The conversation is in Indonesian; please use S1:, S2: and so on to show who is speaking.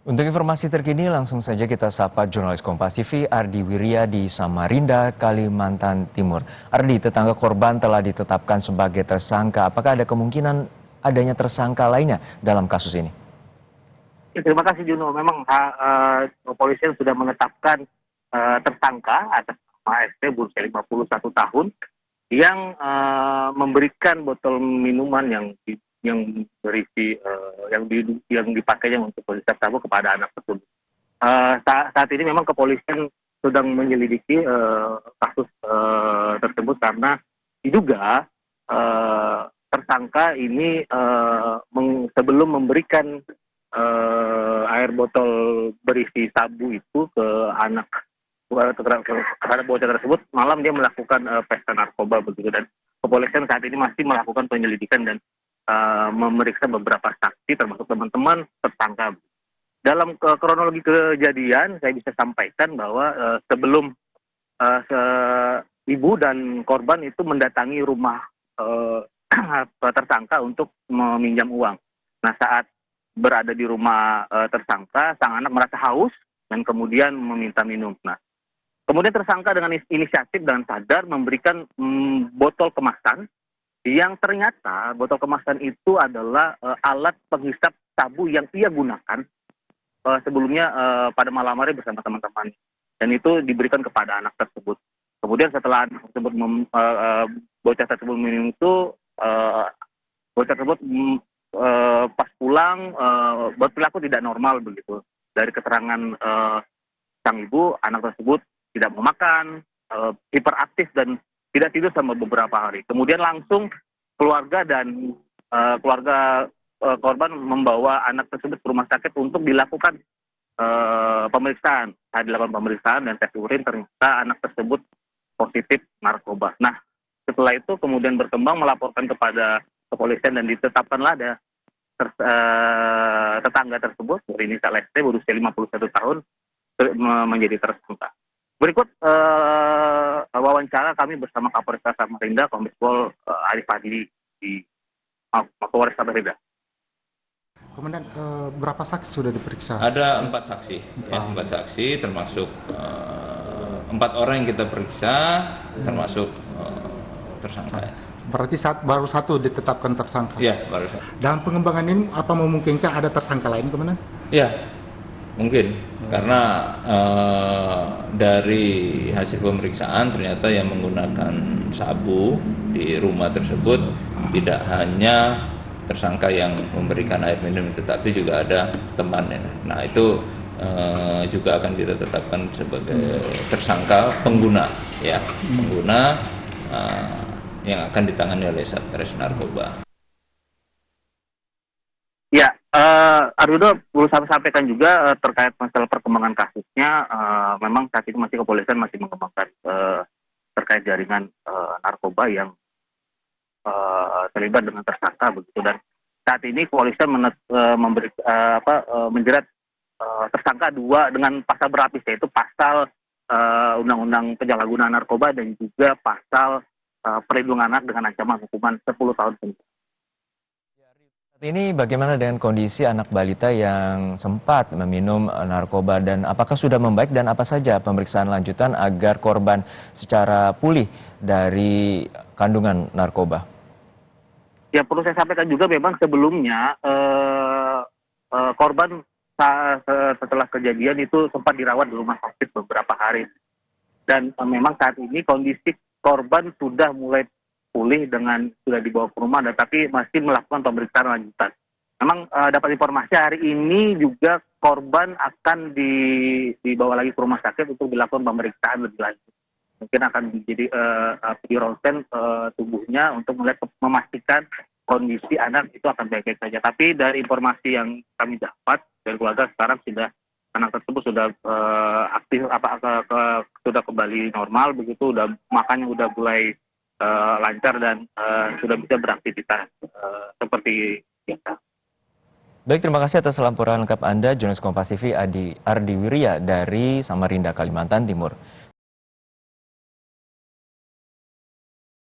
S1: Untuk informasi terkini, langsung saja kita sapa jurnalis Kompas TV Ardi Wirya di Samarinda, Kalimantan Timur. Ardi, tetangga korban telah ditetapkan sebagai tersangka. Apakah ada kemungkinan adanya tersangka lainnya dalam kasus ini?
S2: Ya, terima kasih Juno. Memang kepolisian sudah menetapkan tersangka atas nama ST berusia 51 tahun yang memberikan botol minuman yang berisi yang dipakainya untuk berisi sabu kepada anak tersebut. Saat ini memang kepolisian sedang menyelidiki kasus tersebut karena diduga tersangka ini sebelum memberikan air botol berisi sabu itu ke anak terhadap bocah tersebut, malam dia melakukan pesta narkoba begitu, dan kepolisian saat ini masih melakukan penyelidikan dan memeriksa beberapa saksi termasuk teman-teman tersangka. Dalam kronologi kejadian saya bisa sampaikan bahwa sebelum ibu dan korban itu mendatangi rumah tersangka untuk meminjam uang. Nah, saat berada di rumah tersangka, sang anak merasa haus dan kemudian meminta minum. Nah, kemudian tersangka dengan inisiatif dan sadar memberikan botol kemasan yang ternyata botol kemasan itu adalah alat penghisap sabu yang ia gunakan sebelumnya pada malam hari bersama teman-teman. Dan itu diberikan kepada anak tersebut. Kemudian setelah anak tersebut bocah tersebut minum itu, bocah tersebut pas pulang berperilaku tidak normal begitu. Dari keterangan sang ibu, anak tersebut tidak mau makan, hiperaktif dan tidak tidur selama beberapa hari. Kemudian langsung keluarga dan keluarga korban membawa anak tersebut ke rumah sakit untuk dilakukan pemeriksaan. Saat dilakukan pemeriksaan dan tes urin, ternyata anak tersebut positif narkoba. Nah, setelah itu kemudian berkembang melaporkan kepada kepolisian dan ditetapkanlah ada tetangga tersebut berinisial ST berusia 51 tahun menjadi tersangka. Berikut wawancara kami bersama Kapolresta Samarinda, Kombes Pol Arif Fadli di Mapolres Samarinda.
S3: Komandan, berapa saksi sudah diperiksa?
S4: Ada 4 saksi, ya, 4 saksi termasuk 4 orang yang kita periksa, termasuk tersangka.
S3: Berarti baru satu ditetapkan tersangka?
S4: Ya, baru satu.
S3: Dalam pengembangan ini apa memungkinkan ada tersangka lain, Komandan?
S4: Ya, mungkin. Karena dari hasil pemeriksaan ternyata yang menggunakan sabu di rumah tersebut tidak hanya tersangka yang memberikan air minum, tetapi juga ada temannya. Nah, itu juga akan kita tetapkan sebagai tersangka pengguna, ya, pengguna yang akan ditangani oleh Satres Narkoba.
S2: Ya, Ardudo perlu saya sampaikan juga terkait masalah perkembangan kasusnya. Memang saat ini masih kepolisian masih mengembangkan terkait jaringan narkoba yang terlibat dengan tersangka begitu, dan saat ini kepolisian menjerat tersangka 2 dengan pasal berlapis, yaitu pasal Undang-Undang Penyalahgunaan Narkoba dan juga pasal perlindungan anak dengan ancaman hukuman 10 tahun penjara.
S1: Saat ini bagaimana dengan kondisi anak balita yang sempat meminum narkoba dan apakah sudah membaik dan apa saja pemeriksaan lanjutan agar korban secara pulih dari kandungan narkoba?
S2: Ya, perlu saya sampaikan juga memang sebelumnya korban setelah kejadian itu sempat dirawat di rumah sakit beberapa hari. Dan memang saat ini kondisi korban sudah mulai pulih dan sudah dibawa ke rumah, tapi masih melakukan pemeriksaan lanjutan. Memang dapat informasi hari ini juga korban akan dibawa lagi ke rumah sakit untuk dilakukan pemeriksaan lebih lanjut. Mungkin akan menjadi di ronsen tubuhnya untuk memastikan kondisi anak itu akan baik-baik saja. Tapi dari informasi yang kami dapat dari keluarga, sekarang sudah anak tersebut sudah aktif, sudah kembali normal begitu, makannya sudah mulai lancar dan sudah bisa beraktivitas seperti biasa.
S1: Baik, terima kasih atas laporan lengkap Anda, jurnalis Kompas TV Ardi Wirya dari Samarinda, Kalimantan Timur.